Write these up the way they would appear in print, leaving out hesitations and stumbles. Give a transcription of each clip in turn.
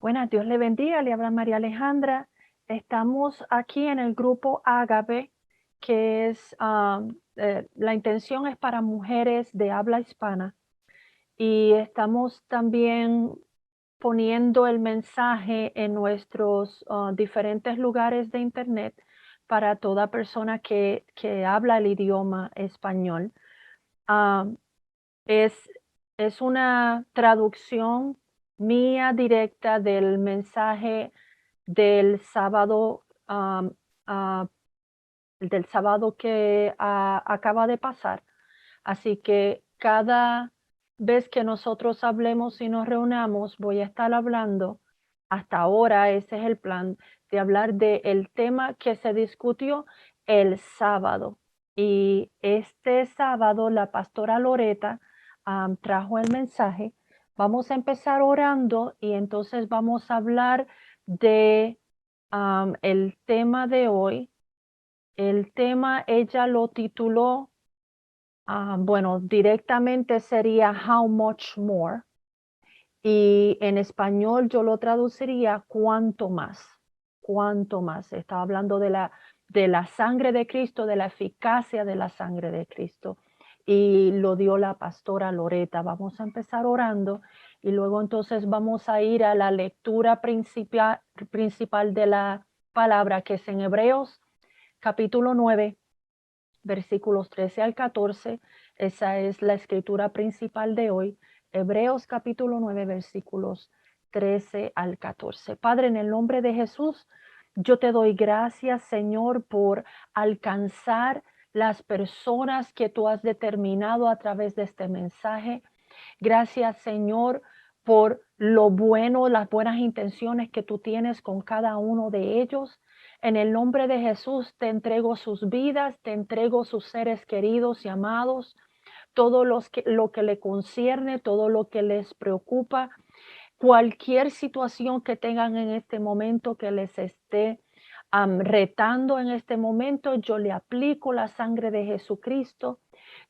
Buenas, Dios le bendiga, le habla María Alejandra. Estamos aquí en el grupo Ágape, que es, la intención es para mujeres de habla hispana. Y estamos también poniendo el mensaje en nuestros diferentes lugares de internet para toda persona que habla el idioma español. Ah, es, es una traducción mía directa del mensaje del sábado, ah, del sábado que acaba de pasar. Así que cada vez que nosotros hablemos y nos reunamos, voy a estar hablando, hasta ahora ese es el plan, de hablar del tema que se discutió el sábado. Y este sábado la pastora Loreta trajo el mensaje. Vamos a empezar orando y entonces vamos a hablar de el tema de hoy. El tema ella lo tituló, bueno, directamente sería How much more, y en español yo lo traduciría cuánto más, cuánto más. Estaba hablando de la sangre de Cristo, de la eficacia de la sangre de Cristo, y lo dio la pastora Loreta. Vamos a empezar orando y luego entonces vamos a ir a la lectura principal de la palabra, que es en Hebreos capítulo 9, versículos 13 al 14. Esa es la escritura principal de hoy. Hebreos capítulo 9, versículos 13 al 14. Padre, en el nombre de Jesús, yo te doy gracias, Señor, por alcanzar las personas que tú has determinado a través de este mensaje. Gracias, Señor, por lo bueno, las buenas intenciones que tú tienes con cada uno de ellos. En el nombre de Jesús te entrego sus vidas, te entrego sus seres queridos y amados, todo lo que le concierne, todo lo que les preocupa, cualquier situación que tengan en este momento que les esté retando en este momento, yo le aplico la sangre de Jesucristo.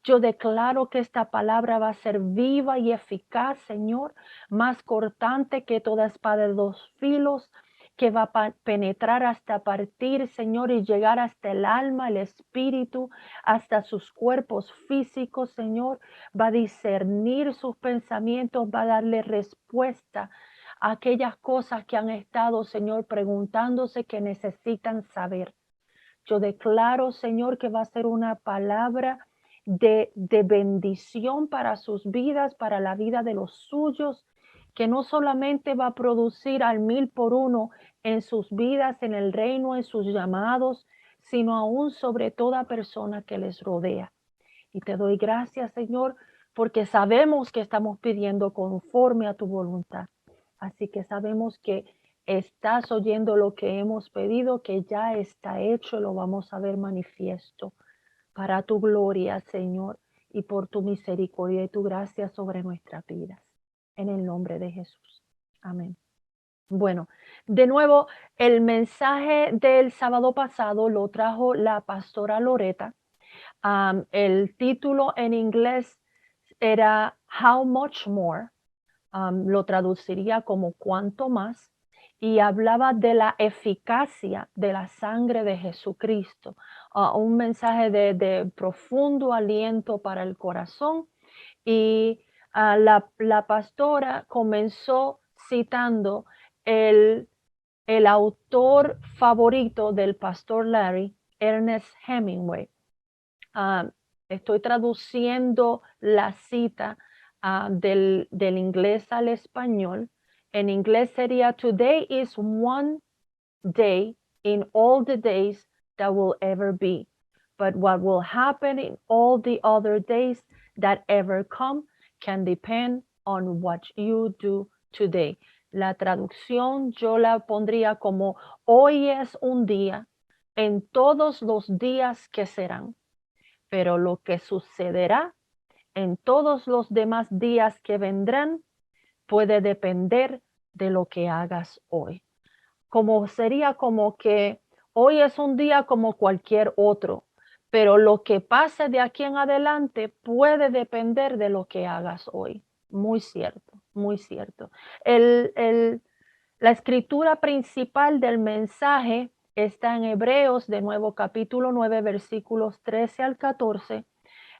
Yo declaro que esta palabra va a ser viva y eficaz, Señor, más cortante que toda espada de dos filos, que va a penetrar hasta partir, Señor, y llegar hasta el alma, el espíritu, hasta sus cuerpos físicos, Señor. Va a discernir sus pensamientos, va a darle respuesta a aquellas cosas que han estado, Señor, preguntándose, que necesitan saber. Yo declaro, Señor, que va a ser una palabra de bendición para sus vidas, para la vida de los suyos, que no solamente va a producir al 1000 por 1 en sus vidas, en el reino, en sus llamados, sino aún sobre toda persona que les rodea. Y te doy gracias, Señor, porque sabemos que estamos pidiendo conforme a tu voluntad. Así que sabemos que estás oyendo lo que hemos pedido, que ya está hecho, lo vamos a ver manifiesto para tu gloria, Señor, y por tu misericordia y tu gracia sobre nuestras vidas. En el nombre de Jesús. Amén. Bueno, de nuevo, el mensaje del sábado pasado lo trajo la pastora Loreta. El título en inglés era How Much More. Lo traduciría como cuánto más, y hablaba de la eficacia de la sangre de Jesucristo. Un mensaje de profundo aliento para el corazón. Y la pastora comenzó citando el, el autor favorito del pastor Larry, Ernest Hemingway. Ah, Estoy traduciendo la cita del inglés al español. En inglés sería: Today is one day in all the days that will ever be. But what will happen in all the other days that ever come can depend on what you do today. La traducción yo la pondría como: hoy es un día en todos los días que serán, pero lo que sucederá en todos los demás días que vendrán puede depender de lo que hagas hoy. Como sería como que hoy es un día como cualquier otro, pero lo que pase de aquí en adelante puede depender de lo que hagas hoy. Muy cierto, muy cierto. El, La escritura principal del mensaje está en Hebreos, de nuevo capítulo 9, versículos 13 al 14.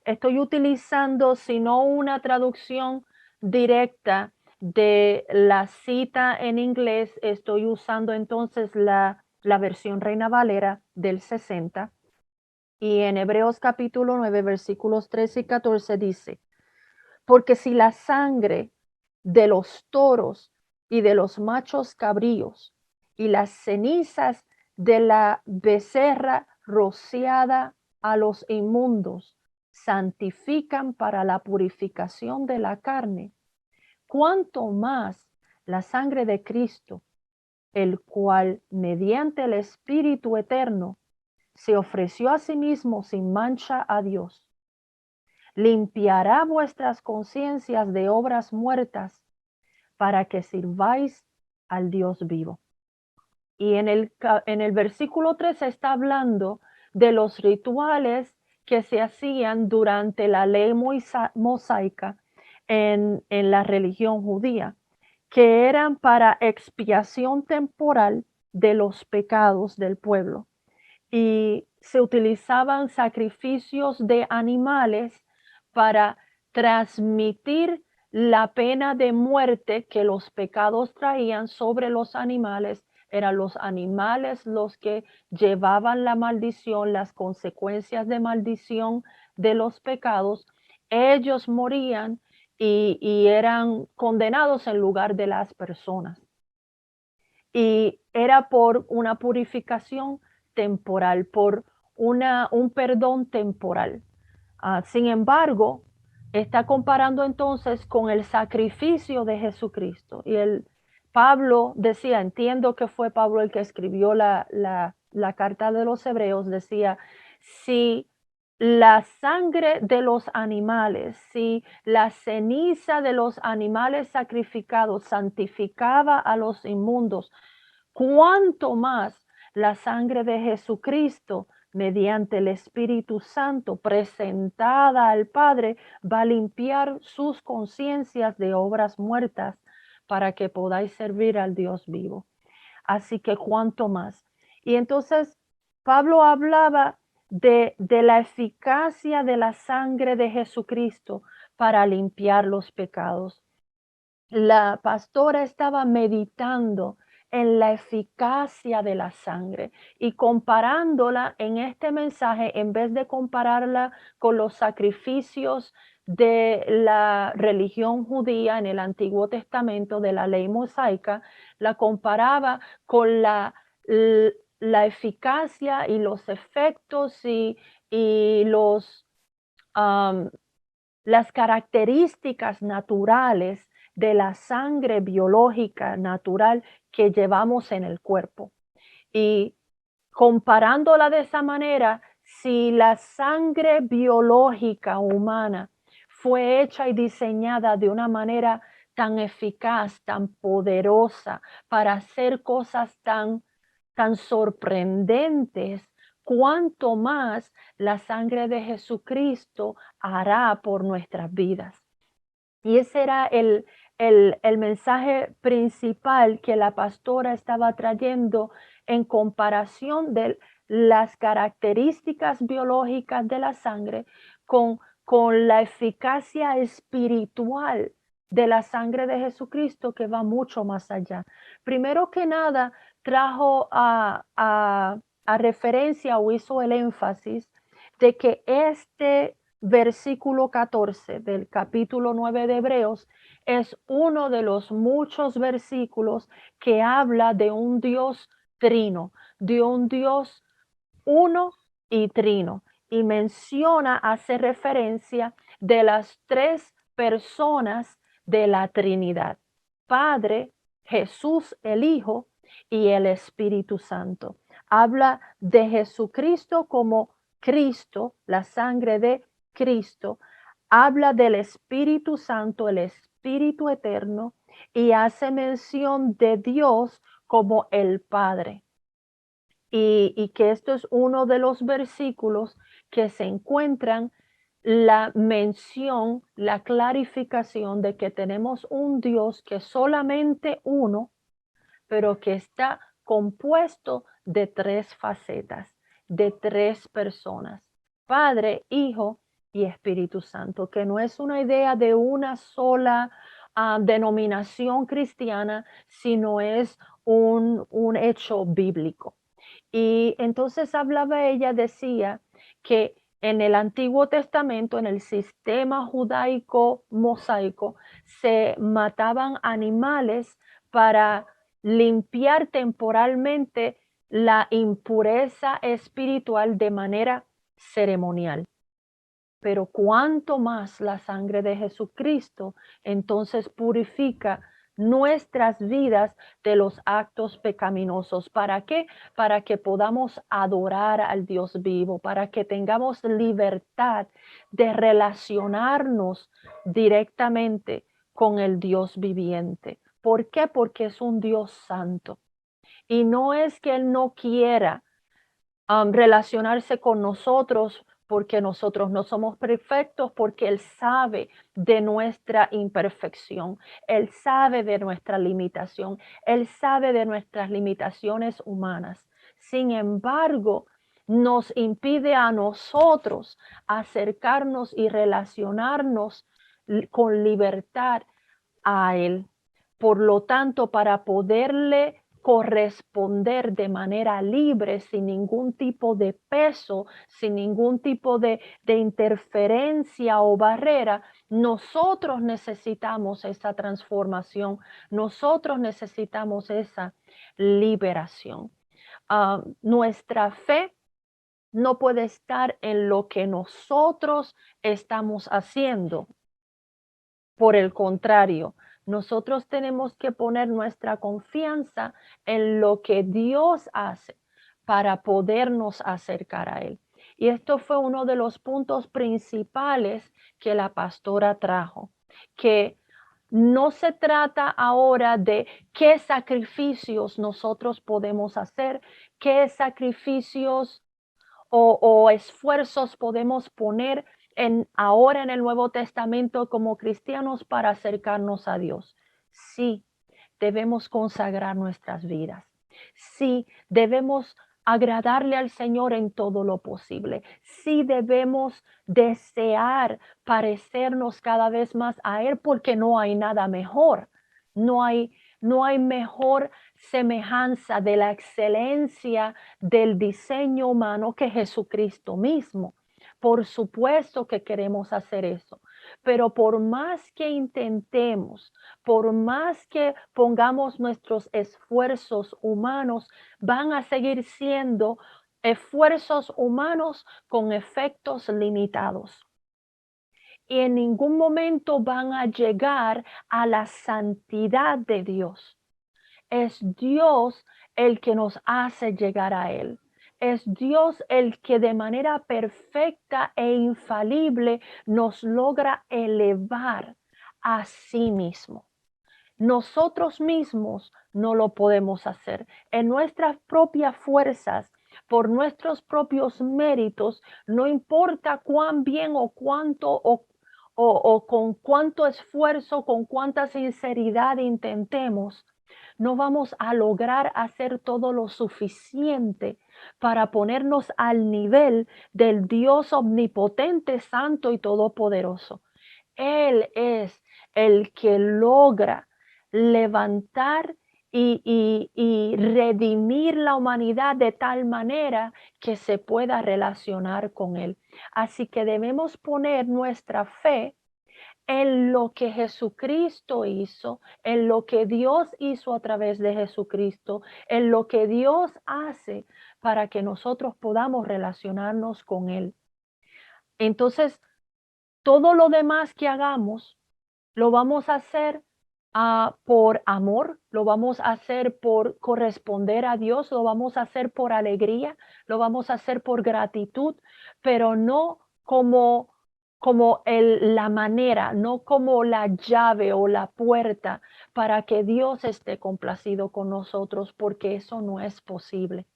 Estoy utilizando, si no una traducción directa de la cita en inglés, estoy usando entonces la versión Reina Valera del 60. Y en Hebreos capítulo 9, versículos 13 y 14 dice, porque si la sangre de los toros y de los machos cabríos y las cenizas de la becerra rociada a los inmundos santifican para la purificación de la carne, cuánto más la sangre de Cristo, el cual mediante el Espíritu eterno se ofreció a sí mismo sin mancha a Dios, limpiará vuestras conciencias de obras muertas para que sirváis al Dios vivo. Y en el versículo 3 está hablando de los rituales que se hacían durante la ley mosaica en la religión judía, que eran para expiación temporal de los pecados del pueblo. Y se utilizaban sacrificios de animales para transmitir la pena de muerte que los pecados traían sobre los animales. Eran los animales los que llevaban la maldición, las consecuencias de maldición de los pecados. Ellos morían y eran condenados en lugar de las personas. Y era por una purificación temporal, por un perdón temporal. Sin embargo, está comparando entonces con el sacrificio de Jesucristo. Y Pablo decía, entiendo que fue Pablo el que escribió la carta de los Hebreos, decía, si la sangre de los animales, si la ceniza de los animales sacrificados santificaba a los inmundos, cuánto más la sangre de Jesucristo mediante el Espíritu Santo presentada al Padre va a limpiar sus conciencias de obras muertas para que podáis servir al Dios vivo. Así que cuánto más. Y entonces Pablo hablaba de la eficacia de la sangre de Jesucristo para limpiar los pecados. La pastora estaba meditando en la eficacia de la sangre y comparándola en este mensaje, en vez de compararla con los sacrificios de la religión judía en el Antiguo Testamento, de la ley mosaica, la comparaba con la eficacia y los efectos y las características naturales de la sangre biológica natural que llevamos en el cuerpo. Y comparándola de esa manera, si la sangre biológica humana fue hecha y diseñada de una manera tan eficaz, tan poderosa, para hacer cosas tan sorprendentes, cuánto más la sangre de Jesucristo hará por nuestras vidas. Y ese era el mensaje principal que la pastora estaba trayendo en comparación de las características biológicas de la sangre con la eficacia espiritual de la sangre de Jesucristo, que va mucho más allá. Primero que nada, trajo a referencia o hizo el énfasis de que este versículo 14 del capítulo 9 de Hebreos es uno de los muchos versículos que habla de un Dios trino, de un Dios uno y trino, y menciona, hace referencia de las tres personas de la Trinidad: Padre, Jesús el Hijo y el Espíritu Santo. Habla de Jesucristo como Cristo, la sangre de Cristo. Habla del Espíritu Santo, el Espíritu eterno, y hace mención de Dios como el Padre. Y que esto es uno de los versículos que se encuentran la mención, la clarificación de que tenemos un Dios que solamente uno, pero que está compuesto de tres facetas, de tres personas, Padre, Hijo y Espíritu Santo, que no es una idea de una sola denominación cristiana, sino es un hecho bíblico. Y entonces hablaba ella, decía que en el Antiguo Testamento, en el sistema judaico mosaico, se mataban animales para limpiar temporalmente la impureza espiritual de manera ceremonial. Pero cuanto más la sangre de Jesucristo entonces purifica nuestras vidas de los actos pecaminosos. ¿Para qué? Para que podamos adorar al Dios vivo, para que tengamos libertad de relacionarnos directamente con el Dios viviente. ¿Por qué? Porque es un Dios santo. Y no es que Él no quiera relacionarse con nosotros porque nosotros no somos perfectos, porque Él sabe de nuestra imperfección, Él sabe de nuestra limitación, Él sabe de nuestras limitaciones humanas. Sin embargo, nos impide a nosotros acercarnos y relacionarnos con libertad a Él. Por lo tanto, para poderle corresponder de manera libre, sin ningún tipo de peso, sin ningún tipo de interferencia o barrera, nosotros necesitamos esa transformación, nosotros necesitamos esa liberación. Nuestra fe no puede estar en lo que nosotros estamos haciendo. Por el contrario, nosotros tenemos que poner nuestra confianza en lo que Dios hace para podernos acercar a Él. Y esto fue uno de los puntos principales que la pastora trajo, que no se trata ahora de qué sacrificios nosotros podemos hacer, qué sacrificios o esfuerzos podemos poner ahora en el Nuevo Testamento como cristianos para acercarnos a Dios. Sí, debemos consagrar nuestras vidas. Sí, debemos agradarle al Señor en todo lo posible. Sí, debemos desear parecernos cada vez más a Él porque no hay nada mejor. No hay, no hay mejor semejanza de la excelencia del diseño humano que Jesucristo mismo. Por supuesto que queremos hacer eso, pero por más que intentemos, por más que pongamos nuestros esfuerzos humanos, van a seguir siendo esfuerzos humanos con efectos limitados. Y en ningún momento van a llegar a la santidad de Dios. Es Dios el que nos hace llegar a Él. Es Dios el que de manera perfecta e infalible nos logra elevar a sí mismo. Nosotros mismos no lo podemos hacer. En nuestras propias fuerzas, por nuestros propios méritos, no importa cuán bien o cuánto o con cuánto esfuerzo, con cuánta sinceridad intentemos, no vamos a lograr hacer todo lo suficiente para ponernos al nivel del Dios omnipotente, santo y todopoderoso. Él es el que logra levantar y redimir la humanidad de tal manera que se pueda relacionar con Él. Así que debemos poner nuestra fe en lo que Jesucristo hizo, en lo que Dios hizo a través de Jesucristo, en lo que Dios hace para que nosotros podamos relacionarnos con Él. Entonces, todo lo demás que hagamos, lo vamos a hacer por amor, lo vamos a hacer por corresponder a Dios, lo vamos a hacer por alegría, lo vamos a hacer por gratitud, pero no como la manera, no como la llave o la puerta para que Dios esté complacido con nosotros, porque eso no es posible.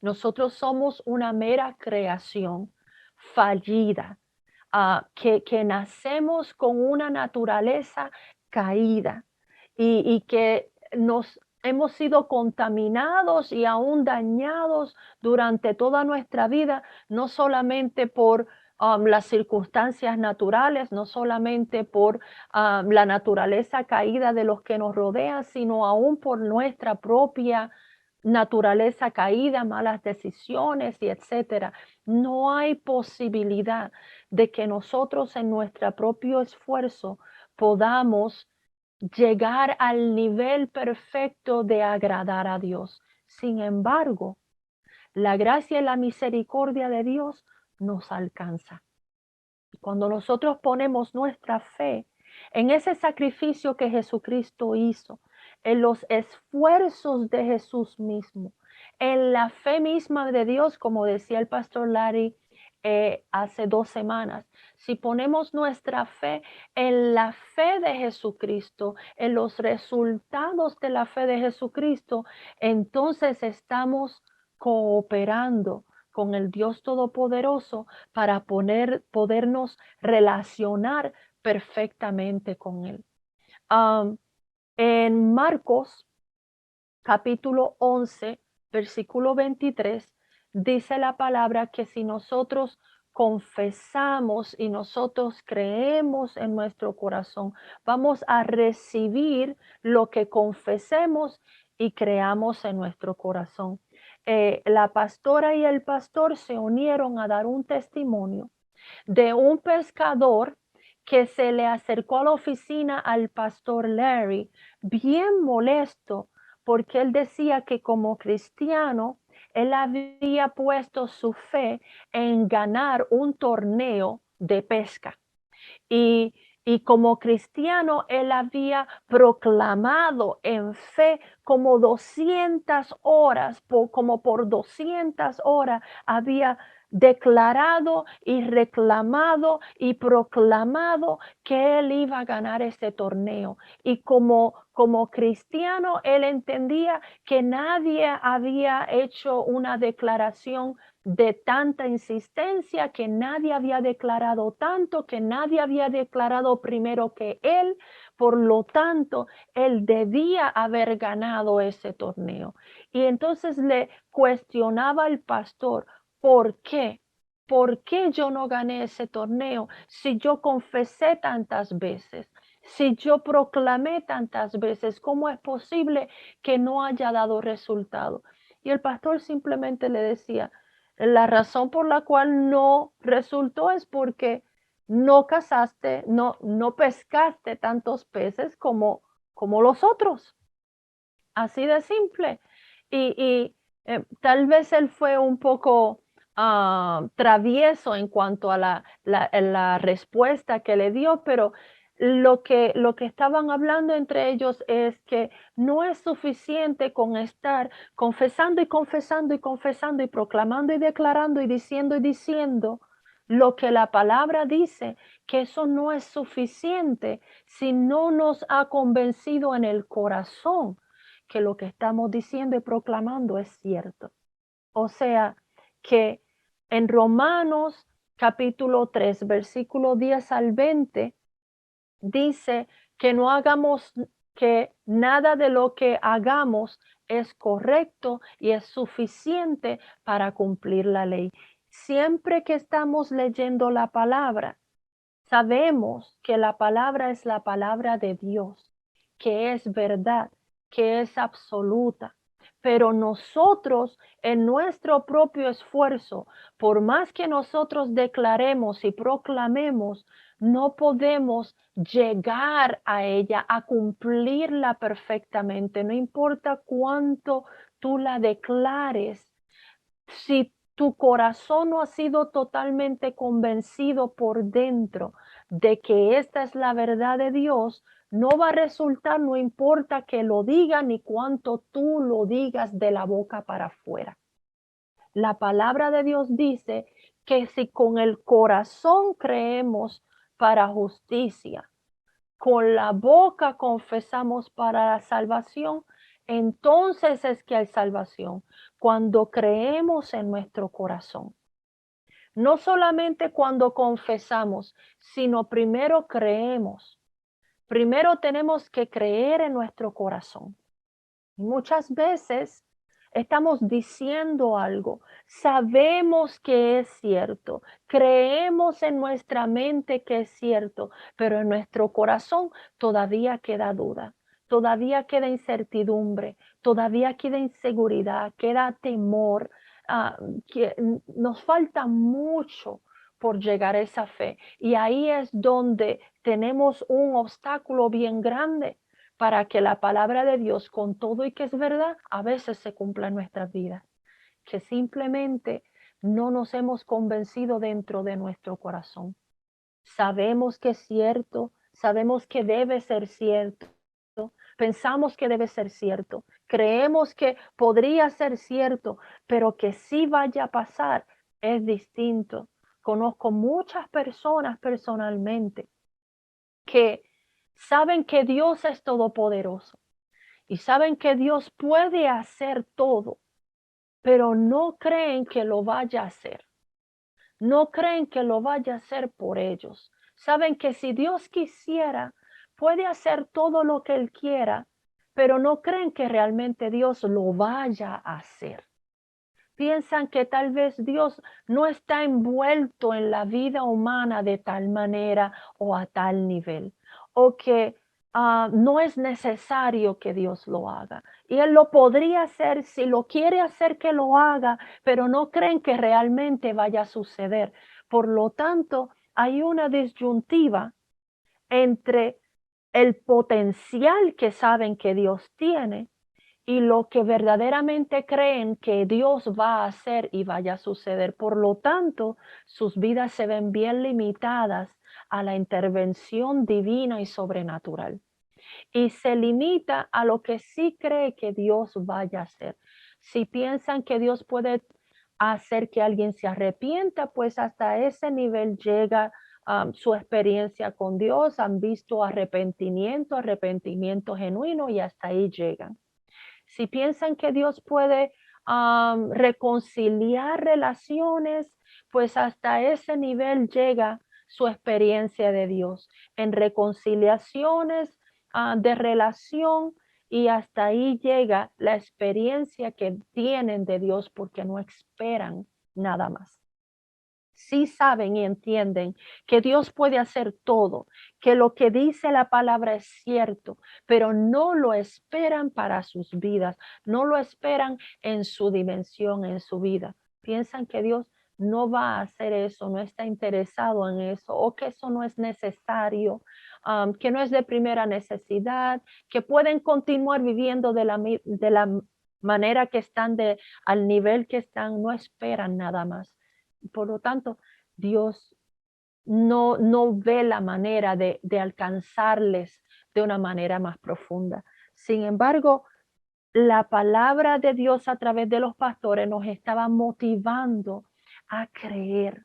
Nosotros somos una mera creación fallida, que nacemos con una naturaleza caída y que nos hemos sido contaminados y aún dañados durante toda nuestra vida, no solamente por las circunstancias naturales, no solamente por la naturaleza caída de los que nos rodean, sino aún por nuestra propia naturaleza caída, malas decisiones y etcétera. No hay posibilidad de que nosotros en nuestro propio esfuerzo podamos llegar al nivel perfecto de agradar a Dios. Sin embargo, la gracia y la misericordia de Dios nos alcanza. Cuando nosotros ponemos nuestra fe en ese sacrificio que Jesucristo hizo, en los esfuerzos de Jesús mismo, en la fe misma de Dios, como decía el pastor Larry hace 2 semanas, si ponemos nuestra fe en la fe de Jesucristo, en los resultados de la fe de Jesucristo, entonces estamos cooperando con el Dios Todopoderoso para podernos relacionar perfectamente con Él. En Marcos capítulo 11, versículo 23, dice la palabra que si nosotros confesamos y nosotros creemos en nuestro corazón, vamos a recibir lo que confesemos y creamos en nuestro corazón. La pastora y el pastor se unieron a dar un testimonio de un pescador que se le acercó a la oficina al pastor Larry, bien molesto, porque él decía que como cristiano, él había puesto su fe en ganar un torneo de pesca. Y, y como cristiano, él había proclamado en fe como 200 horas, como por 200 horas había declarado y reclamado y proclamado que él iba a ganar ese torneo. Y como cristiano, él entendía que nadie había hecho una declaración de tanta insistencia, que nadie había declarado tanto, que nadie había declarado primero que él. Por lo tanto, él debía haber ganado ese torneo. Y entonces le cuestionaba al pastor, ¿por qué? ¿Por qué yo no gané ese torneo si yo confesé tantas veces? Si yo proclamé tantas veces, ¿cómo es posible que no haya dado resultado? Y el pastor simplemente le decía, la razón por la cual no resultó es porque no cazaste, no pescaste tantos peces como los otros. Así de simple. Tal vez él fue un poco travieso en cuanto a la respuesta que le dio, pero lo que estaban hablando entre ellos es que no es suficiente con estar confesando y confesando y confesando y proclamando y declarando y diciendo lo que la palabra dice, que eso no es suficiente si no nos ha convencido en el corazón que lo que estamos diciendo y proclamando es cierto. O sea, que en Romanos capítulo 3, versículo 10 al 20, dice que no hagamos, que nada de lo que hagamos es correcto y es suficiente para cumplir la ley. Siempre que estamos leyendo la palabra, sabemos que la palabra es la palabra de Dios, que es verdad, que es absoluta. Pero nosotros, en nuestro propio esfuerzo, por más que nosotros declaremos y proclamemos, no podemos llegar a ella, a cumplirla perfectamente. No importa cuánto tú la declares, si tu corazón no ha sido totalmente convencido por dentro de que esta es la verdad de Dios, no va a resultar, no importa que lo diga ni cuánto tú lo digas de la boca para afuera. La palabra de Dios dice que si con el corazón creemos para justicia, con la boca confesamos para la salvación, entonces es que hay salvación. Cuando creemos en nuestro corazón. No solamente cuando confesamos, sino primero creemos. Primero tenemos que creer en nuestro corazón. Muchas veces estamos diciendo algo, sabemos que es cierto, creemos en nuestra mente que es cierto, pero en nuestro corazón todavía queda duda, todavía queda incertidumbre, todavía queda inseguridad, queda temor, nos falta mucho por llegar a esa fe. Y ahí es donde tenemos un obstáculo bien grande para que la palabra de Dios, con todo y que es verdad, a veces se cumpla en nuestras vidas, que simplemente no nos hemos convencido dentro de nuestro corazón. Sabemos que es cierto, sabemos que debe ser cierto, pensamos que debe ser cierto, creemos que podría ser cierto, pero que sí vaya a pasar es distinto. Conozco muchas personas personalmente que saben que Dios es todopoderoso y saben que Dios puede hacer todo, pero no creen que lo vaya a hacer. No creen que lo vaya a hacer por ellos. Saben que si Dios quisiera, puede hacer todo lo que Él quiera, pero no creen que realmente Dios lo vaya a hacer. Piensan que tal vez Dios no está envuelto en la vida humana de tal manera o a tal nivel, o que no es necesario que Dios lo haga. Y Él lo podría hacer si lo quiere hacer que lo haga, pero no creen que realmente vaya a suceder. Por lo tanto, hay una disyuntiva entre el potencial que saben que Dios tiene y lo que verdaderamente creen que Dios va a hacer y vaya a suceder. Por lo tanto, sus vidas se ven bien limitadas a la intervención divina y sobrenatural. Y se limita a lo que sí cree que Dios vaya a hacer. Si piensan que Dios puede hacer que alguien se arrepienta, pues hasta ese nivel llega su experiencia con Dios, han visto arrepentimiento, arrepentimiento genuino y hasta ahí llegan. Si piensan que Dios puede reconciliar relaciones, pues hasta ese nivel llega su experiencia de Dios en reconciliaciones de relación y hasta ahí llega la experiencia que tienen de Dios porque no esperan nada más. Sí saben y entienden que Dios puede hacer todo, que lo que dice la palabra es cierto, pero no lo esperan para sus vidas, no lo esperan en su dimensión, en su vida. Piensan que Dios no va a hacer eso, no está interesado en eso, o que eso no es necesario, que no es de primera necesidad, que pueden continuar viviendo de la manera que están, al nivel que están, no esperan nada más. Por lo tanto, Dios no ve la manera de alcanzarles de una manera más profunda. Sin embargo, la palabra de Dios a través de los pastores nos estaba motivando a creer,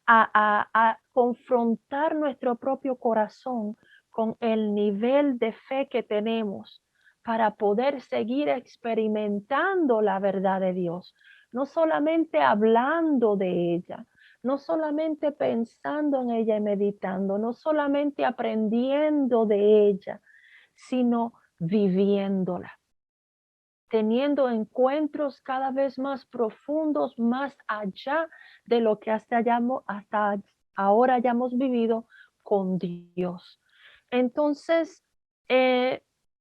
a confrontar nuestro propio corazón con el nivel de fe que tenemos para poder seguir experimentando la verdad de Dios, no solamente hablando de ella, no solamente pensando en ella y meditando, no solamente aprendiendo de ella, sino viviéndola, teniendo encuentros cada vez más profundos, más allá de lo que hasta ahora hayamos vivido con Dios. Entonces,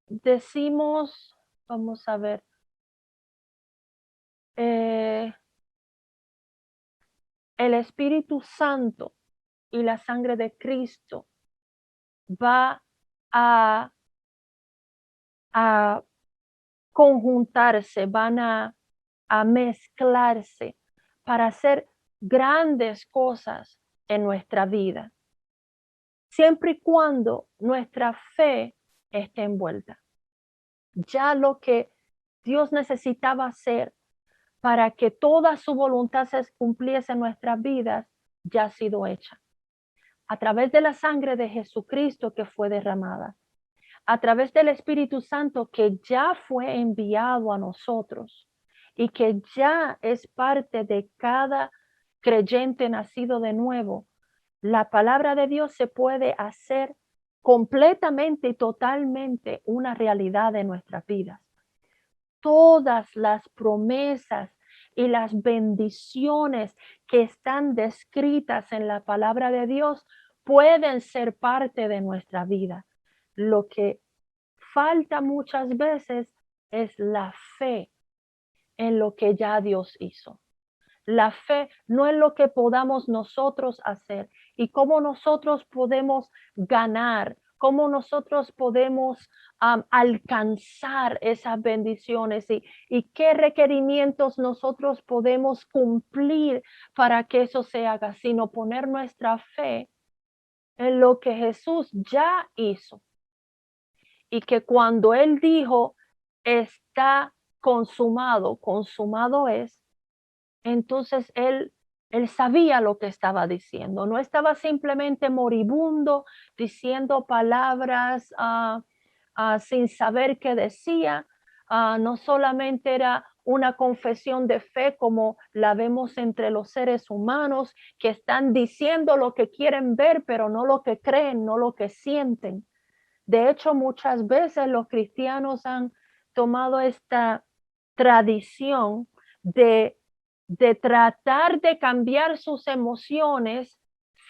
decimos, vamos a ver, eh, el Espíritu Santo y la sangre de Cristo va a, a conjuntarse, van a mezclarse para hacer grandes cosas en nuestra vida, siempre y cuando nuestra fe esté envuelta. Ya lo que Dios necesitaba hacer para que toda su voluntad se cumpliese en nuestras vidas, ya ha sido hecha. A través de la sangre de Jesucristo que fue derramada, a través del Espíritu Santo que ya fue enviado a nosotros y que ya es parte de cada creyente nacido de nuevo, la palabra de Dios se puede hacer completamente y totalmente una realidad de nuestras vidas. todas las promesas y las bendiciones que están descritas en la palabra de Dios pueden ser parte de nuestra vida. Lo que falta muchas veces es la fe en lo que ya Dios hizo. La fe no es lo que podamos nosotros hacer y cómo nosotros podemos ganar, cómo nosotros podemos alcanzar esas bendiciones y qué requerimientos nosotros podemos cumplir para que eso se haga, sino poner nuestra fe en lo que Jesús ya hizo. Y que cuando Él dijo, está consumado, consumado es, entonces él sabía lo que estaba diciendo, no estaba simplemente moribundo diciendo palabras sin saber qué decía, no solamente era una confesión de fe como la vemos entre los seres humanos que están diciendo lo que quieren ver, pero no lo que creen, no lo que sienten. De hecho, muchas veces los cristianos han tomado esta tradición de, de tratar de cambiar sus emociones,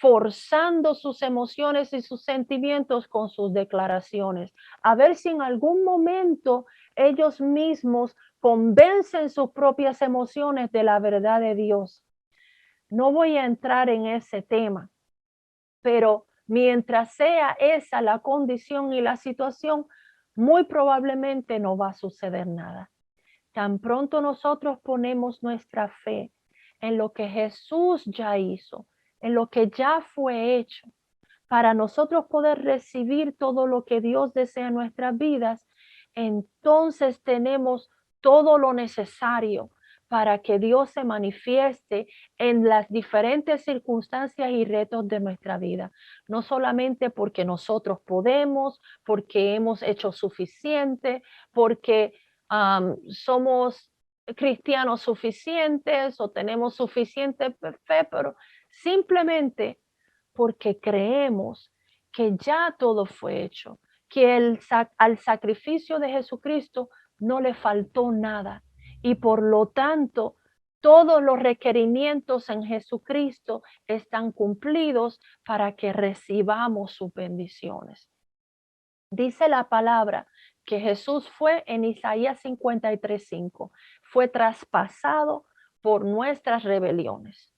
forzando sus emociones y sus sentimientos con sus declaraciones. A ver si en algún momento ellos mismos convencen sus propias emociones de la verdad de Dios. No voy a entrar en ese tema, pero mientras sea esa la condición y la situación, muy probablemente no va a suceder nada. Tan pronto nosotros ponemos nuestra fe en lo que Jesús ya hizo, en lo que ya fue hecho, para nosotros poder recibir todo lo que Dios desea en nuestras vidas, entonces tenemos todo lo necesario para que Dios se manifieste en las diferentes circunstancias y retos de nuestra vida. No solamente porque nosotros podemos, porque hemos hecho suficiente, porque somos cristianos suficientes o tenemos suficiente fe, pero simplemente porque creemos que ya todo fue hecho, que al sacrificio de Jesucristo no le faltó nada y por lo tanto todos los requerimientos en Jesucristo están cumplidos para que recibamos sus bendiciones. Dice la palabra que Jesús fue en Isaías 53:5, fue traspasado por nuestras rebeliones,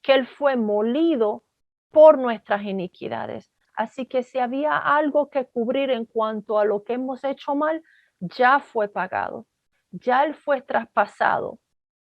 que Él fue molido por nuestras iniquidades. Así que si había algo que cubrir en cuanto a lo que hemos hecho mal, ya fue pagado. Ya Él fue traspasado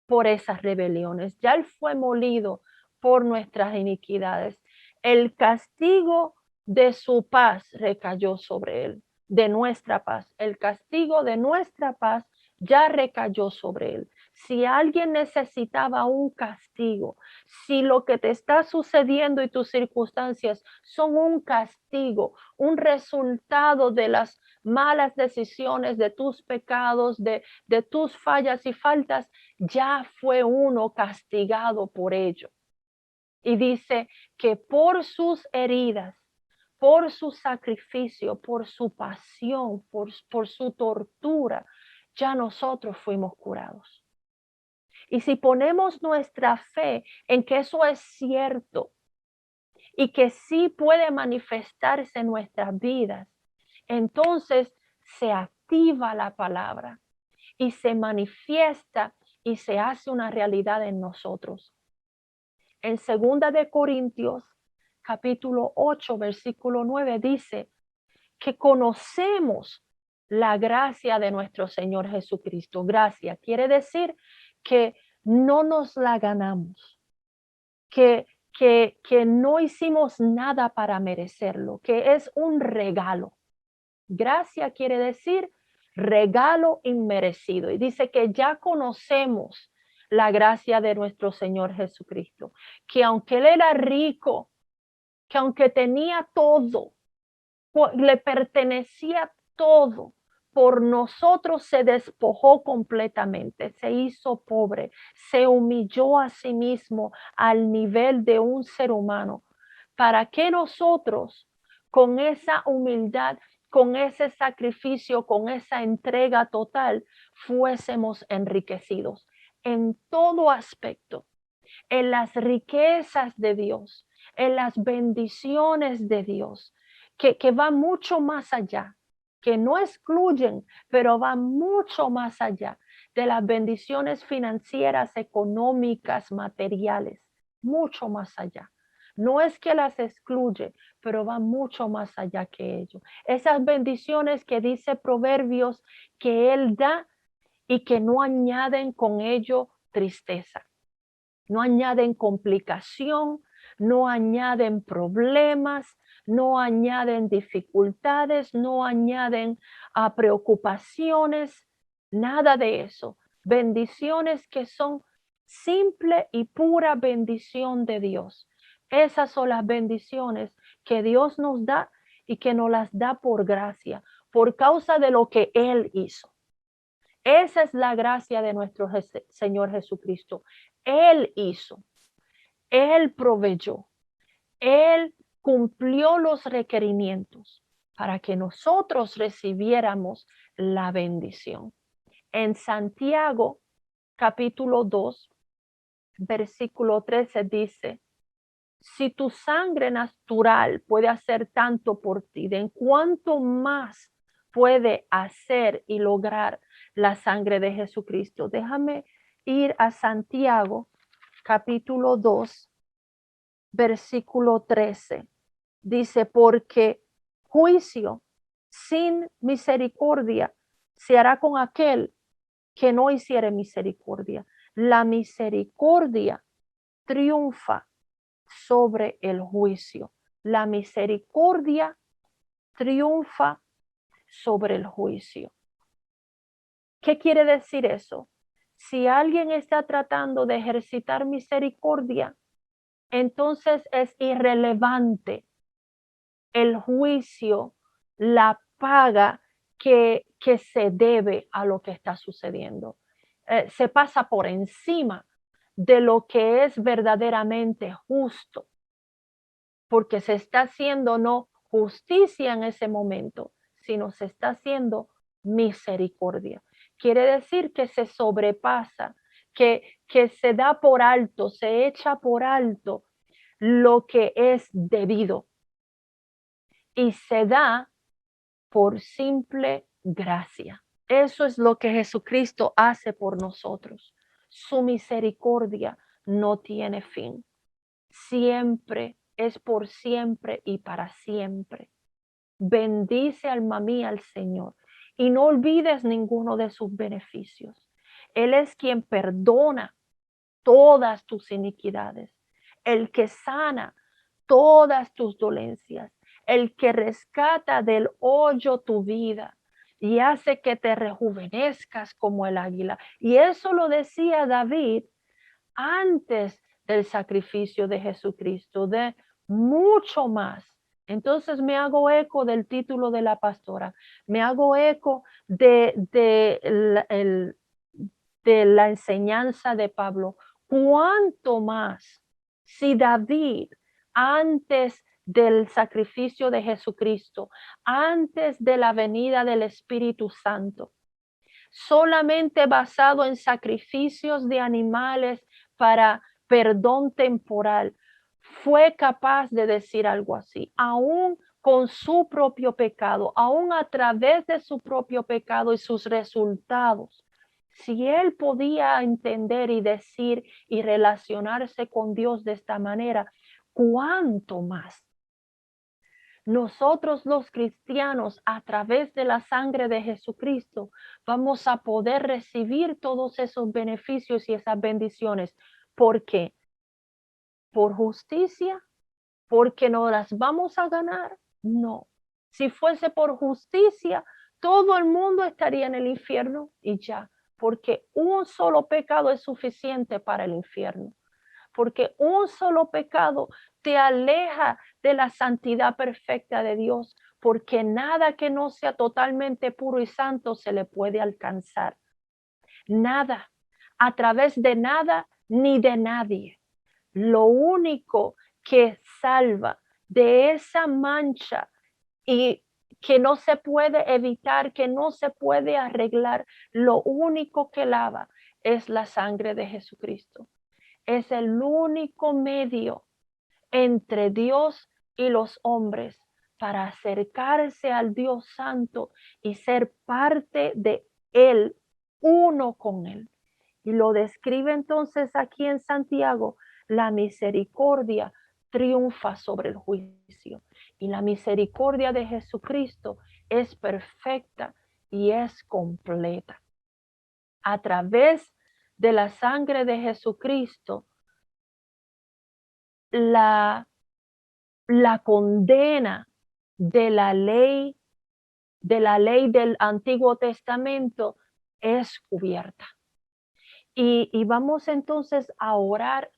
por esas rebeliones. Ya Él fue molido por nuestras iniquidades. El castigo de su paz recayó sobre Él, de nuestra paz. El castigo de nuestra paz ya recayó sobre Él. Si alguien necesitaba un castigo, si lo que te está sucediendo y tus circunstancias son un castigo, un resultado de las malas decisiones, de tus pecados, de tus fallas y faltas, ya fue uno castigado por ello. Y dice que por sus heridas, por su sacrificio, por su pasión, por su tortura, ya nosotros fuimos curados. Y si ponemos nuestra fe en que eso es cierto y que sí puede manifestarse en nuestras vidas, entonces se activa la palabra y se manifiesta y se hace una realidad en nosotros. En 2 de Corintios, capítulo 8, versículo 9 dice que conocemos la gracia de nuestro Señor Jesucristo. Gracia quiere decir que no nos la ganamos, que no hicimos nada para merecerlo, que es un regalo. Gracia quiere decir regalo inmerecido. Y dice que ya conocemos la gracia de nuestro Señor Jesucristo, que aunque Él era rico, que aunque tenía todo, le pertenecía todo, por nosotros se despojó completamente, se hizo pobre, se humilló a sí mismo al nivel de un ser humano, para que nosotros con esa humildad, con ese sacrificio, con esa entrega total, fuésemos enriquecidos en todo aspecto, en las riquezas de Dios, en las bendiciones de Dios, que va mucho más allá, que no excluyen, pero va mucho más allá de las bendiciones financieras, económicas, materiales, mucho más allá. No es que las excluye, pero va mucho más allá que ello. Esas bendiciones que dice Proverbios que Él da y que no añaden con ello tristeza, no añaden complicación, no añaden problemas, no añaden dificultades, no añaden preocupaciones, nada de eso. Bendiciones que son simple y pura bendición de Dios. Esas son las bendiciones que Dios nos da y que nos las da por gracia, por causa de lo que Él hizo. Esa es la gracia de nuestro Señor Jesucristo. Él hizo, Él proveyó, Él cumplió los requerimientos para que nosotros recibiéramos la bendición. En Santiago, capítulo 2, versículo 13 dice, si tu sangre natural puede hacer tanto por ti, ¿de cuánto más puede hacer y lograr la sangre de Jesucristo? Déjame ir a Santiago, capítulo 2, versículo 13. Dice, porque juicio sin misericordia se hará con aquel que no hiciere misericordia. La misericordia triunfa sobre el juicio. La misericordia triunfa sobre el juicio. ¿Qué quiere decir eso? Si alguien está tratando de ejercitar misericordia, entonces es irrelevante el juicio, la paga que se debe a lo que está sucediendo. Se pasa por encima de lo que es verdaderamente justo, porque se está haciendo no justicia en ese momento, sino se está haciendo misericordia. Quiere decir que se sobrepasa, que se da por alto, se echa por alto lo que es debido y se da por simple gracia. Eso es lo que Jesucristo hace por nosotros. Su misericordia no tiene fin. Siempre es por siempre y para siempre. Bendice, alma mía, al Señor y no olvides ninguno de sus beneficios. Él es quien perdona todas tus iniquidades, el que sana todas tus dolencias, el que rescata del hoyo tu vida y hace que te rejuvenezcas como el águila. Y eso lo decía David antes del sacrificio de Jesucristo, de mucho más. Entonces me hago eco del título de la pastora, me hago eco de la enseñanza de Pablo. ¿Cuánto más si David antes del sacrificio de Jesucristo, antes de la venida del Espíritu Santo, solamente basado en sacrificios de animales para perdón temporal, fue capaz de decir algo así, aún con su propio pecado, aún a través de su propio pecado y sus resultados? Si él podía entender y decir y relacionarse con Dios de esta manera, ¿cuánto más nosotros los cristianos, a través de la sangre de Jesucristo, vamos a poder recibir todos esos beneficios y esas bendiciones? ¿Por qué? ¿Por justicia? ¿Porque no las vamos a ganar? No. Si fuese por justicia, todo el mundo estaría en el infierno y ya, porque un solo pecado es suficiente para el infierno. Porque un solo pecado te aleja de la santidad perfecta de Dios, porque nada que no sea totalmente puro y santo se le puede alcanzar. Nada, a través de nada ni de nadie. Lo único que salva de esa mancha y que no se puede evitar, que no se puede arreglar. Lo único que lava es la sangre de Jesucristo. Es el único medio entre Dios y los hombres para acercarse al Dios Santo y ser parte de Él, uno con Él. Y lo describe entonces aquí en Santiago, la misericordia triunfa sobre el juicio. Y la misericordia de Jesucristo es perfecta y es completa. A través de la sangre de Jesucristo, la condena de la ley del Antiguo Testamento es cubierta. Y vamos entonces a orar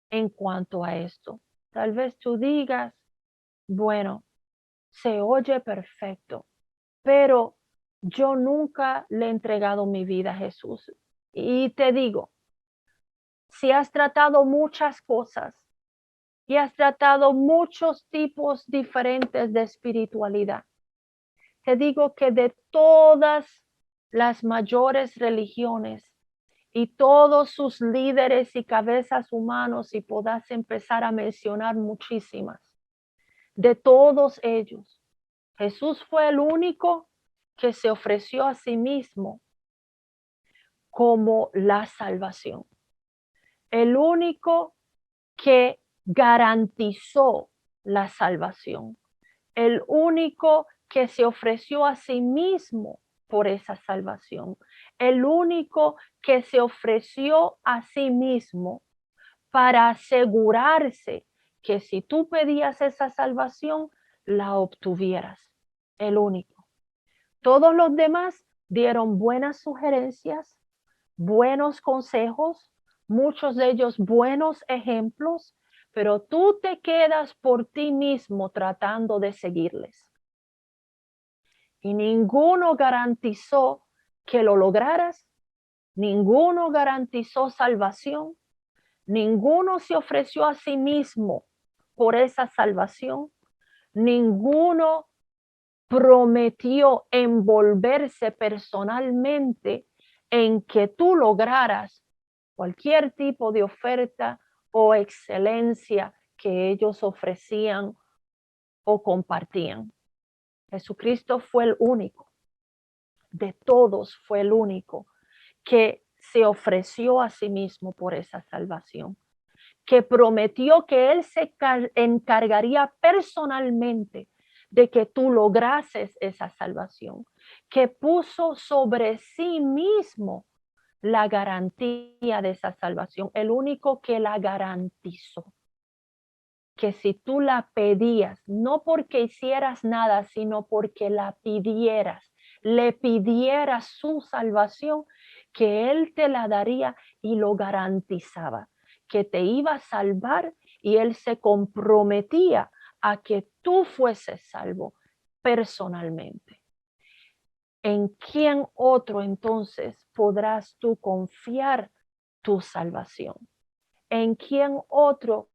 en cuanto a esto. Tal vez tú digas, bueno, se oye perfecto, pero yo nunca le he entregado mi vida a Jesús. Y te digo, si has tratado muchas cosas y has tratado muchos tipos diferentes de espiritualidad, te digo que de todas las mayores religiones y todos sus líderes y cabezas humanos, y podás empezar a mencionar muchísimas, de todos ellos, Jesús fue el único que se ofreció a sí mismo como la salvación, el único que garantizó la salvación, el único que se ofreció a sí mismo por esa salvación, el único que se ofreció a sí mismo para asegurarse que si tú pedías esa salvación, la obtuvieras, el único. Todos los demás dieron buenas sugerencias, buenos consejos, muchos de ellos buenos ejemplos, pero tú te quedas por ti mismo tratando de seguirles. Y ninguno garantizó que lo lograras, ninguno garantizó salvación, ninguno se ofreció a sí mismo por esa salvación, ninguno prometió envolverse personalmente en que tú lograras cualquier tipo de oferta o excelencia que ellos ofrecían o compartían. Jesucristo fue el único, de todos fue el único que se ofreció a sí mismo por esa salvación, que prometió que Él se encargaría personalmente de que tú lograses esa salvación, que puso sobre sí mismo la garantía de esa salvación, el único que la garantizó. Que si tú la pedías, no porque hicieras nada, sino porque la pidieras, le pidieras su salvación, que Él te la daría y lo garantizaba, que te iba a salvar y Él se comprometía a que tú fueses salvo personalmente. ¿En quién otro entonces podrás tú confiar tu salvación? ¿En quién otro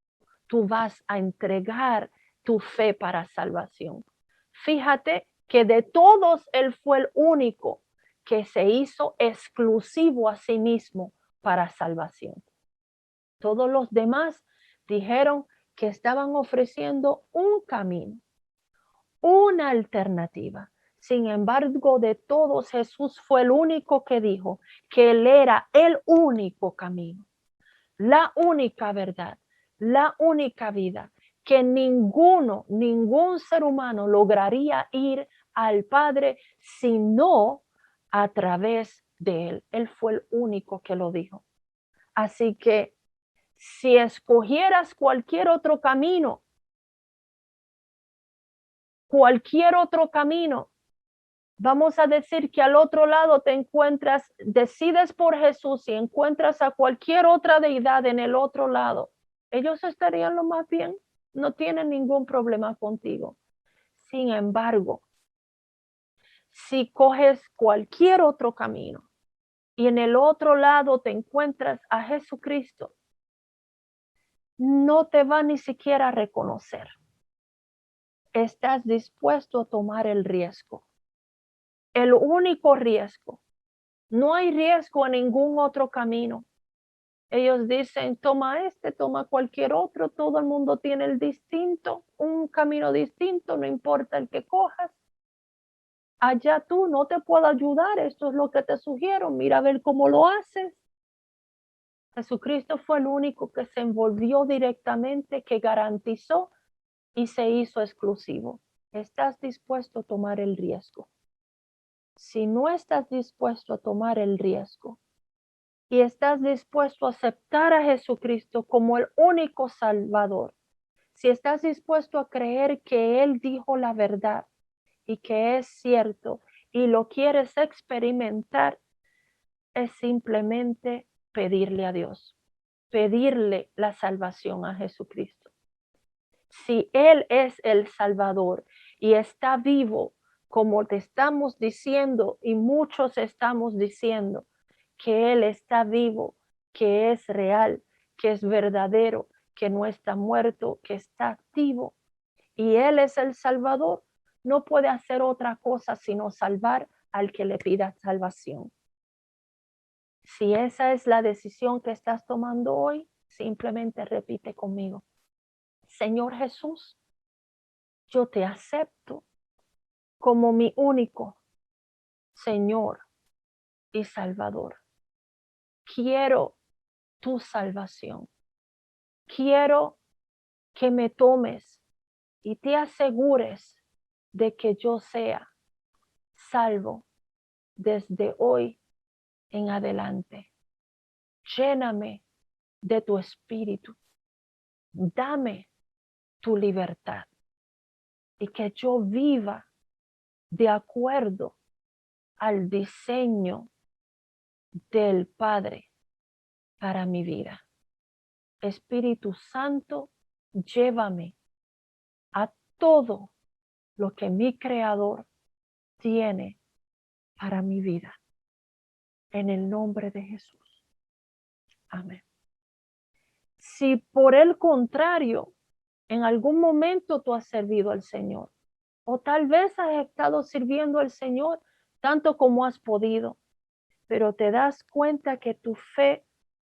tú vas a entregar tu fe para salvación? Fíjate que de todos Él fue el único que se hizo exclusivo a sí mismo para salvación. Todos los demás dijeron que estaban ofreciendo un camino, una alternativa. Sin embargo, de todos Jesús fue el único que dijo que Él era el único camino, la única verdad, la única vida, que ningún ser humano lograría ir al Padre sino a través de Él. Él fue el único que lo dijo. Así que si escogieras cualquier otro camino, vamos a decir que al otro lado te encuentras, decides por Jesús y encuentras a cualquier otra deidad en el otro lado, ellos estarían lo más bien, no tienen ningún problema contigo. Sin embargo, si coges cualquier otro camino y en el otro lado te encuentras a estás dispuesto a tomar el riesgo. El único riesgo. No hay riesgo en ningún otro camino. Ellos dicen, toma este, toma cualquier otro, todo el mundo tiene el distinto, un camino distinto, no importa el que cojas. Allá tú, no te puedo ayudar, esto es lo que te sugiero, mira a ver cómo lo haces. Jesucristo fue el único que se envolvió directamente, que garantizó y se hizo exclusivo. ¿Estás dispuesto a tomar el riesgo? Si no estás dispuesto a tomar el riesgo y estás dispuesto a aceptar a Jesucristo como el único Salvador, si estás dispuesto a creer que Él dijo la verdad y que es cierto y lo quieres experimentar, es simplemente pedirle a Dios, pedirle la salvación a Jesucristo. Si Él es el Salvador y está vivo, como te estamos diciendo y muchos estamos diciendo, que Él está vivo, que es real, que es verdadero, que no está muerto, que está activo, y Él es el Salvador, no puede hacer otra cosa sino salvar al que le pida salvación. Si esa es la decisión que estás tomando hoy, simplemente repite conmigo: Señor Jesús, yo te acepto como mi único Señor y Salvador. Quiero tu salvación. Quiero que me tomes y te asegures de que yo sea salvo desde hoy en adelante. Lléname de tu espíritu. Dame tu libertad y que yo viva de acuerdo al diseño del Padre para mi vida. Espíritu Santo, llévame a todo lo que mi Creador tiene para mi vida. En el nombre de Jesús. Amén. Si por el contrario, en algún momento tú has servido al Señor, o tal vez has estado sirviendo al Señor tanto como has podido, pero te das cuenta que tu fe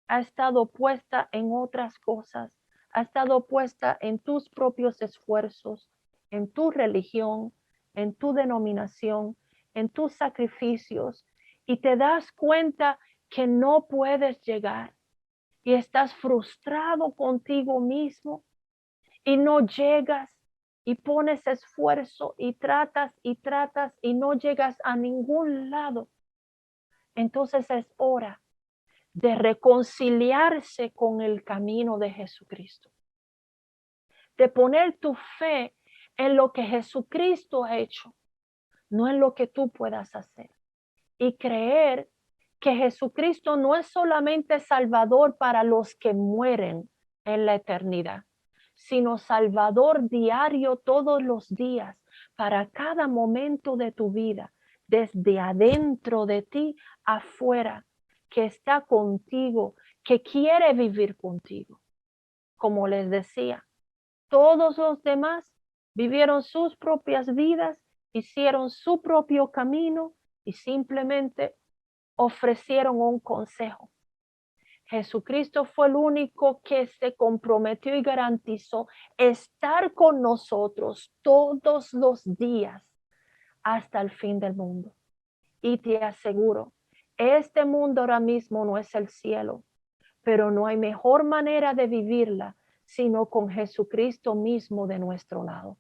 ha estado puesta en otras cosas, ha estado puesta en tus propios esfuerzos, en tu religión, en tu denominación, en tus sacrificios, y te das cuenta que no puedes llegar y estás frustrado contigo mismo y no llegas y pones esfuerzo y tratas y no llegas a ningún lado. Entonces es hora de reconciliarse con el camino de Jesucristo, de poner tu fe en lo que Jesucristo ha hecho, no en lo que tú puedas hacer, y creer que Jesucristo no es solamente Salvador para los que mueren en la eternidad, sino Salvador diario todos los días para cada momento de tu vida, desde adentro de ti afuera, que está contigo, que quiere vivir contigo. Como les decía, todos los demás vivieron sus propias vidas, hicieron su propio camino y simplemente ofrecieron un consejo. Jesucristo fue el único que se comprometió y garantizó estar con nosotros todos los días hasta el fin del mundo. Y te aseguro, este mundo ahora mismo no es el cielo, pero no hay mejor manera de vivirla sino con Jesucristo mismo de nuestro lado.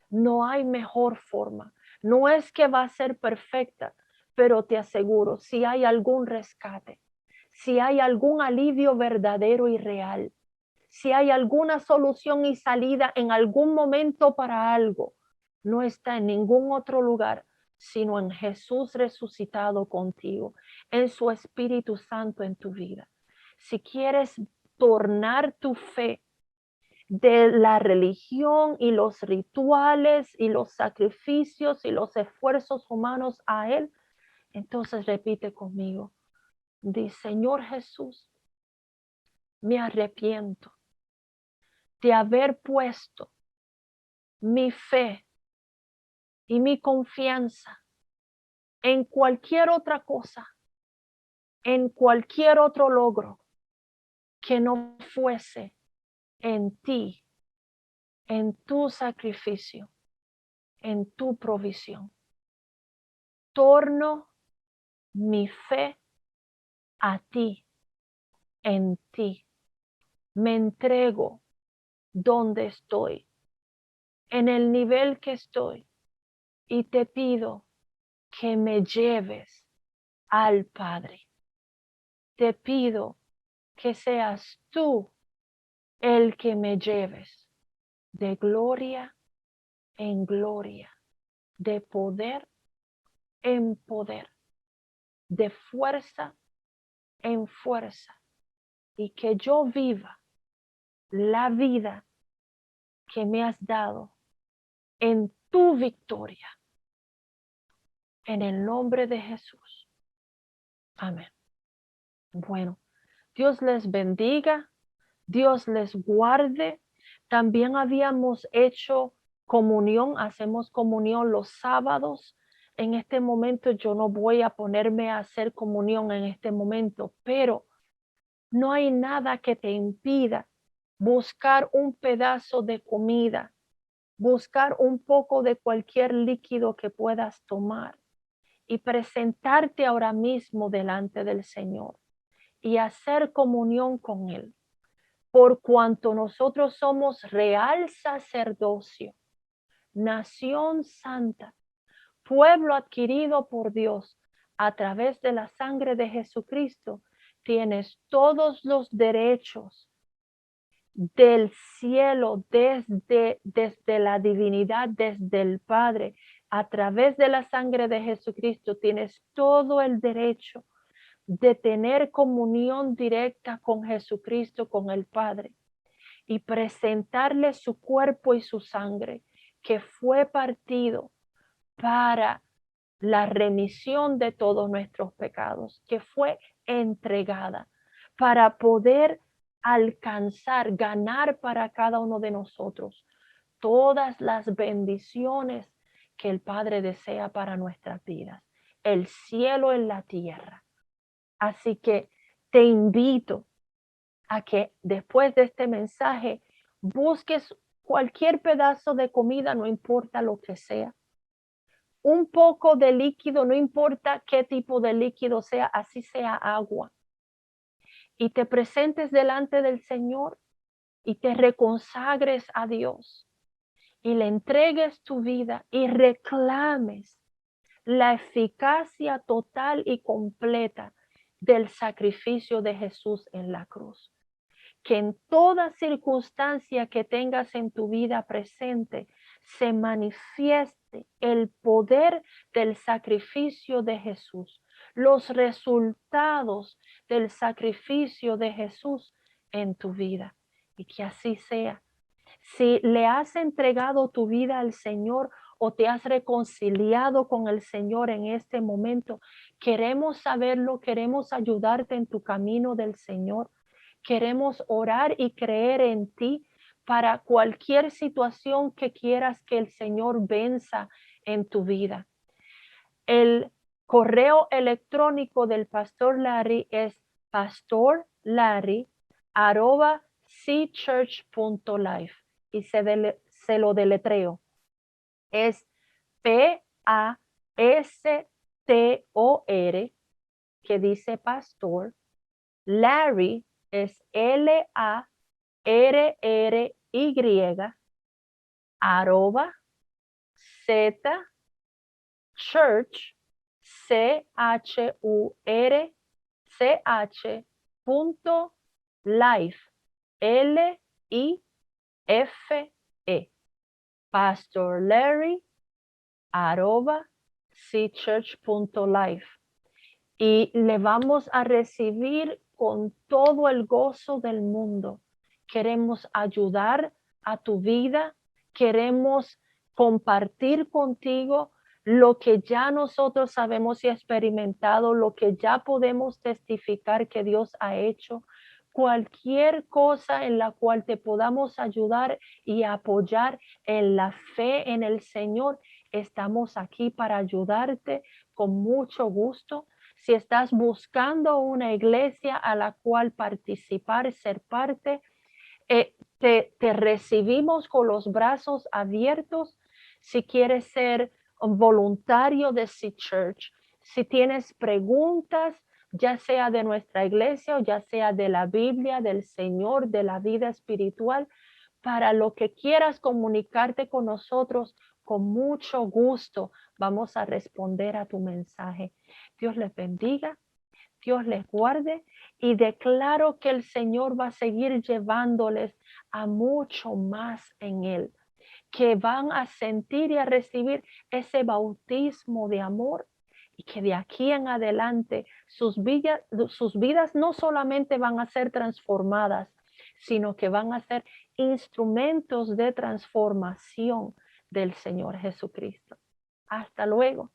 No hay mejor forma. No es que va a ser perfecta, pero te aseguro, si hay algún rescate, si hay algún alivio verdadero y real, si hay alguna solución y salida en algún momento para algo, no está en ningún otro lugar, sino en Jesús resucitado contigo, en su Espíritu Santo en tu vida. Si quieres tornar tu fe de la religión y los rituales y los sacrificios y los esfuerzos humanos a Él, entonces repite conmigo: di, Señor Jesús, me arrepiento de haber puesto mi fe y mi confianza en cualquier otra cosa, en cualquier otro logro que no fuese en ti, en tu sacrificio, en tu provisión. Torno mi fe a ti, en ti. Me entrego donde estoy, en el nivel que estoy, y te pido que me lleves al Padre. Te pido que seas tú el que me lleves de gloria en gloria, de poder en poder, de fuerza en fuerza, y que yo viva la vida que me has dado en tu victoria. En el nombre de Jesús. Amén. Bueno, Dios les bendiga, Dios les guarde. También habíamos hecho comunión, hacemos comunión los sábados. En este momento yo no voy a ponerme a hacer comunión en este momento, pero no hay nada que te impida buscar un pedazo de comida, buscar un poco de cualquier líquido que puedas tomar y presentarte ahora mismo delante del Señor y hacer comunión con Él. Por cuanto nosotros somos real sacerdocio, nación santa, pueblo adquirido por Dios a través de la sangre de Jesucristo, tienes todos los derechos del cielo, desde la divinidad, desde el Padre, a través de la sangre de Jesucristo, tienes todo el derecho de tener comunión directa con Jesucristo, con el Padre, y presentarle su cuerpo y su sangre, que fue partido para la remisión de todos nuestros pecados, que fue entregada para poder alcanzar, ganar para cada uno de nosotros todas las bendiciones que el Padre desea para nuestras vidas, el cielo en la tierra. Así que te invito a que después de este mensaje busques cualquier pedazo de comida, no importa lo que sea, un poco de líquido, no importa qué tipo de líquido sea, así sea agua, y te presentes delante del Señor y te reconsagres a Dios y le entregues tu vida y reclames la eficacia total y completa del sacrificio de Jesús en la cruz. Que en toda circunstancia que tengas en tu vida presente se manifieste el poder del sacrificio de Jesús, los resultados del sacrificio de Jesús en tu vida, y que así sea. Si le has entregado tu vida al Señor o te has reconciliado con el Señor en este momento, queremos saberlo, queremos ayudarte en tu camino del Señor. Queremos orar y creer en ti para cualquier situación que quieras que el Señor venza en tu vida. El correo electrónico del Pastor Larry es pastorlarry@cchurch.life y se lo deletreo. Es PASTOR, que dice pastor. Larry es LARRY @Z Church CHURCH.life LIFE. Pastor Larry @cchurch.life, y le vamos a recibir con todo el gozo del mundo. Queremos ayudar a tu vida, queremos compartir contigo lo que ya nosotros sabemos y experimentado, lo que ya podemos testificar que Dios ha hecho cualquier cosa en la cual te podamos ayudar y apoyar en la fe en el Señor, estamos aquí para ayudarte con mucho gusto. Si estás buscando una iglesia a la cual participar, ser parte, te recibimos con los brazos abiertos. Si quieres ser un voluntario de Sea Church, si tienes preguntas, ya sea de nuestra iglesia o ya sea de la Biblia, del Señor, de la vida espiritual, para lo que quieras comunicarte con nosotros, con mucho gusto vamos a responder a tu mensaje. Dios les bendiga. Dios les guarde y declaro que el Señor va a seguir llevándoles a mucho más en Él, que van a sentir y a recibir ese bautismo de amor y que de aquí en adelante sus vidas no solamente van a ser transformadas, sino que van a ser instrumentos de transformación del Señor Jesucristo. Hasta luego.